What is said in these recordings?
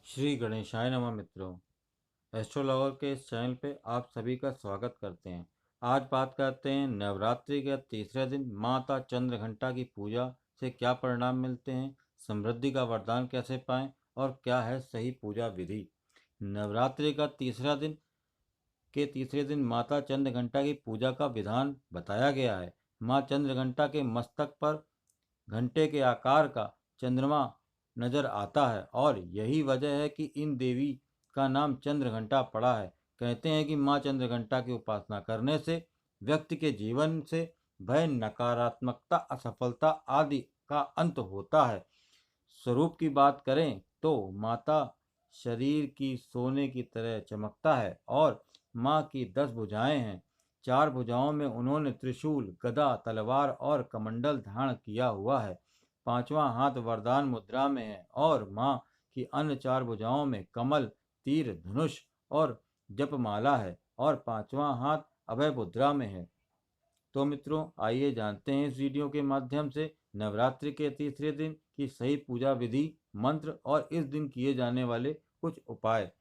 श्री गणेशाय नमः मित्रों। एस्ट्रोलॉगर के इस चैनल पे आप सभी का स्वागत करते हैं। आज बात करते हैं नवरात्रि के तीसरे दिन माता चंद्रघंटा की पूजा से क्या परिणाम मिलते हैं, समृद्धि का वरदान कैसे पाएं और क्या है सही पूजा विधि। नवरात्रि का तीसरे दिन माता चंद्रघंटा की पूजा का विधान बताया गया है। माँ चंद्रघंटा के मस्तक पर घंटे के आकार का चंद्रमा नजर आता है और यही वजह है कि इन देवी का नाम चंद्रघंटा पड़ा है। कहते हैं कि माँ चंद्रघंटा की उपासना करने से व्यक्ति के जीवन से भय, नकारात्मकता, असफलता आदि का अंत होता है। स्वरूप की बात करें तो माता शरीर की सोने की तरह चमकता है और माँ की 10 भुजाएं हैं। 4 भुजाओं में उन्होंने त्रिशूल, गदा, तलवार और कमंडल धारण किया हुआ है। 5वां हाथ वरदान मुद्रा में है और माँ की अन्य 4 भुजाओं में कमल, तीर, धनुष और जपमाला है और 5वां हाथ अभय मुद्रा में है। तो मित्रों, आइए जानते हैं इस वीडियो के माध्यम से नवरात्रि के तीसरे दिन की सही पूजा विधि, मंत्र और इस दिन किए जाने वाले कुछ उपाय।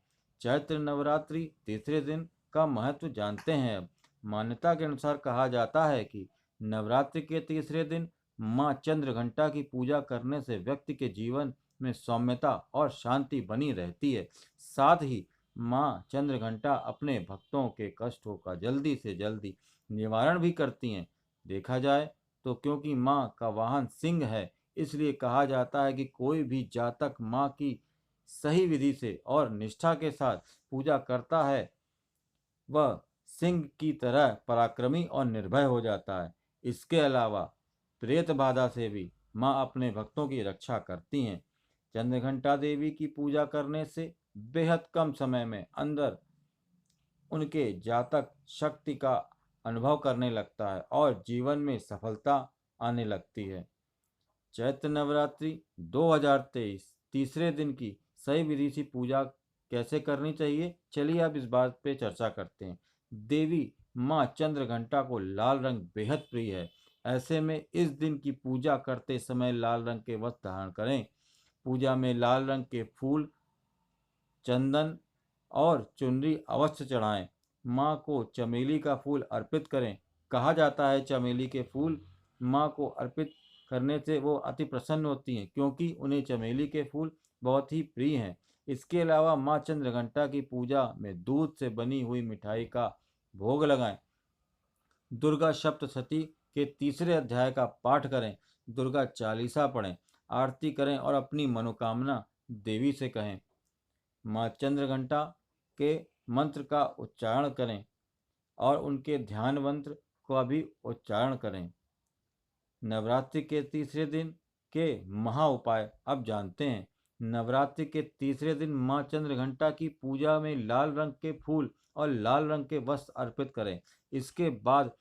चैत्र नवरात्रि तीसरे दिन का महत्व जानते हैं। अब मान्यता के अनुसार कहा जाता है कि नवरात्रि के तीसरे दिन माँ चंद्रघंटा की पूजा करने से व्यक्ति के जीवन में सौम्यता और शांति बनी रहती है। साथ ही माँ चंद्रघंटा अपने भक्तों के कष्टों का जल्दी से जल्दी निवारण भी करती हैं। देखा जाए तो क्योंकि माँ का वाहन सिंह है, इसलिए कहा जाता है कि कोई भी जातक माँ की सही विधि से और निष्ठा के साथ पूजा करता है, वह सिंह की तरह पराक्रमी और निर्भय हो जाता है। इसके अलावा प्रेत बाधा से भी माँ अपने भक्तों की रक्षा करती हैं। चंद्रघंटा देवी की पूजा करने से बेहद कम समय में अंदर उनके जातक शक्ति का अनुभव करने लगता है और जीवन में सफलता आने लगती है। चैत्र नवरात्रि 2023 तीसरे दिन की सही विधि से पूजा कैसे करनी चाहिए, चलिए अब इस बात पे चर्चा करते हैं। देवी माँ चंद्रघंटा को लाल रंग बेहद प्रिय है। ऐसे में इस दिन की पूजा करते समय लाल रंग के वस्त्र धारण करें। पूजा में लाल रंग के फूल, चंदन और चुनरी अवश्य चढ़ाएं। माँ को चमेली का फूल अर्पित करें। कहा जाता है चमेली के फूल माँ को अर्पित करने से वो अति प्रसन्न होती हैं, क्योंकि उन्हें चमेली के फूल बहुत ही प्रिय हैं। इसके अलावा माँ चंद्रघंटा की पूजा में दूध से बनी हुई मिठाई का भोग लगाएं। दुर्गा सप्तशती के तीसरे अध्याय का पाठ करें। दुर्गा चालीसा पढ़ें, आरती करें और अपनी मनोकामना देवी से कहें। माँ चंद्रघंटा के मंत्र का उच्चारण करें और उनके ध्यान मंत्र का भी उच्चारण करें। नवरात्रि के तीसरे दिन के महा उपाय अब जानते हैं। नवरात्रि के तीसरे दिन माँ चंद्रघंटा की पूजा में लाल रंग के फूल और लाल रंग के वस्त्र अर्पित करें। इसके बाद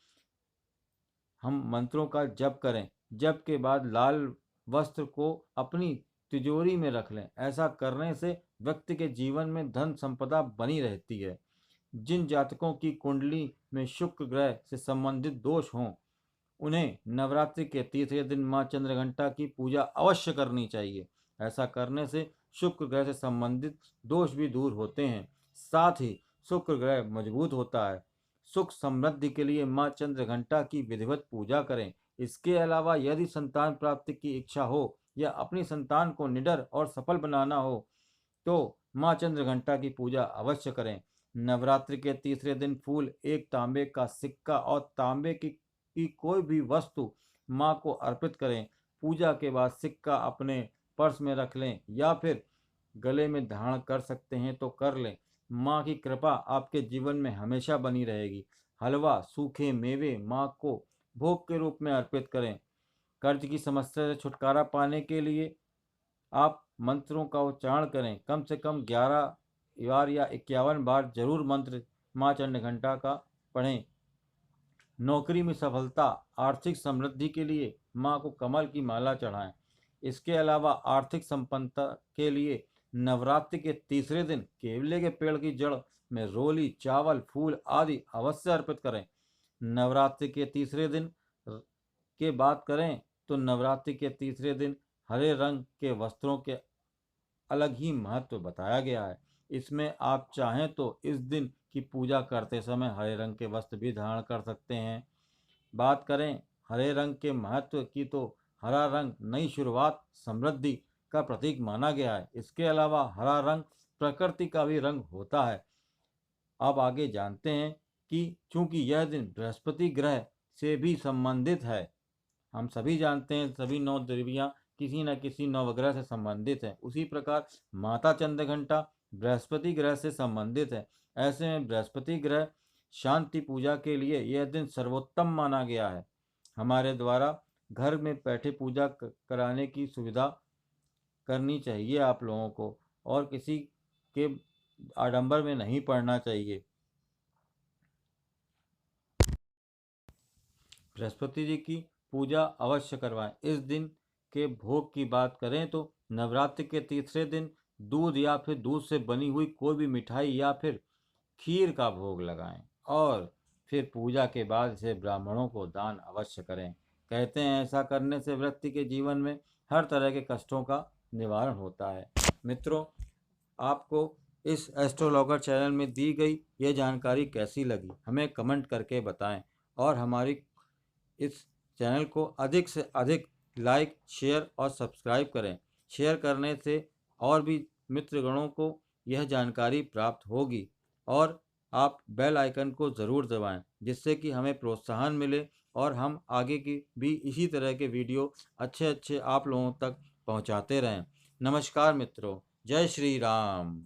हम मंत्रों का जप करें। जप के बाद लाल वस्त्र को अपनी तिजोरी में रख लें। ऐसा करने से व्यक्ति के जीवन में धन संपदा बनी रहती है। जिन जातकों की कुंडली में शुक्र ग्रह से संबंधित दोष हों, उन्हें नवरात्रि के तीसरे दिन माँ चंद्रघंटा की पूजा अवश्य करनी चाहिए। ऐसा करने से शुक्र ग्रह से संबंधित दोष भी दूर होते हैं। साथ ही शुक्र ग्रह मजबूत होता है। सुख समृद्धि के लिए माँ चंद्रघंटा की विधिवत पूजा करें। इसके अलावा यदि संतान प्राप्ति की इच्छा हो या अपनी संतान को निडर और सफल बनाना हो तो माँ चंद्रघंटा की पूजा अवश्य करें। नवरात्रि के तीसरे दिन फूल, एक तांबे का सिक्का और तांबे की कोई भी वस्तु माँ को अर्पित करें। पूजा के बाद सिक्का अपने पर्स में रख लें या फिर गले में धारण कर सकते हैं तो कर लें। माँ की कृपा आपके जीवन में हमेशा बनी रहेगी। हलवा, सूखे मेवे माँ को भोग के रूप में अर्पित करें। कर्ज की समस्या से छुटकारा पाने के लिए आप मंत्रों का उच्चारण करें। कम से कम 11 बार या 51 बार जरूर मंत्र माँ चंद्रघंटा का पढ़ें। नौकरी में सफलता, आर्थिक समृद्धि के लिए माँ को कमल की माला चढ़ाएं। इसके अलावा आर्थिक संपन्नता के लिए नवरात्रि के तीसरे दिन केवले के पेड़ की जड़ में रोली, चावल, फूल आदि अवश्य अर्पित करें। नवरात्रि के तीसरे दिन के बात करें तो नवरात्रि के तीसरे दिन हरे रंग के वस्त्रों के अलग ही महत्व बताया गया है। इसमें आप चाहें तो इस दिन की पूजा करते समय हरे रंग के वस्त्र भी धारण कर सकते हैं। बात करें हरे रंग के महत्व की तो हरा रंग नई शुरुआत, समृद्धि का प्रतीक माना गया है। इसके अलावा हरा रंग प्रकृति का भी रंग होता है। अब आगे जानते हैं कि चूंकि यह दिन बृहस्पति ग्रह से भी संबंधित है, हम सभी जानते हैं सभी नौ देवियां किसी न किसी नवग्रह से संबंधित है, उसी प्रकार माता चंद्रघंटा बृहस्पति ग्रह से संबंधित है। ऐसे में बृहस्पति ग्रह शांति पूजा के लिए यह दिन सर्वोत्तम माना गया है। हमारे द्वारा घर में बैठे पूजा कराने की सुविधा करनी चाहिए आप लोगों को, और किसी के आडंबर में नहीं पड़ना चाहिए। बृहस्पति जी की पूजा अवश्य करवाएं। इस दिन के भोग की बात करें तो नवरात्रि के तीसरे दिन दूध या फिर दूध से बनी हुई कोई भी मिठाई या फिर खीर का भोग लगाएं और फिर पूजा के बाद इसे ब्राह्मणों को दान अवश्य करें। कहते हैं ऐसा करने से व्यक्ति के जीवन में हर तरह के कष्टों का निवारण होता है। मित्रों, आपको इस एस्ट्रोलॉगर चैनल में दी गई यह जानकारी कैसी लगी हमें कमेंट करके बताएं, और हमारी इस चैनल को अधिक से अधिक लाइक, शेयर और सब्सक्राइब करें। शेयर करने से और भी मित्रगणों को यह जानकारी प्राप्त होगी, और आप बेल आइकन को ज़रूर दबाएं जिससे कि हमें प्रोत्साहन मिले और हम आगे की भी इसी तरह के वीडियो अच्छे अच्छे आप लोगों तक पहुंचाते रहें। नमस्कार मित्रों, जय श्री राम।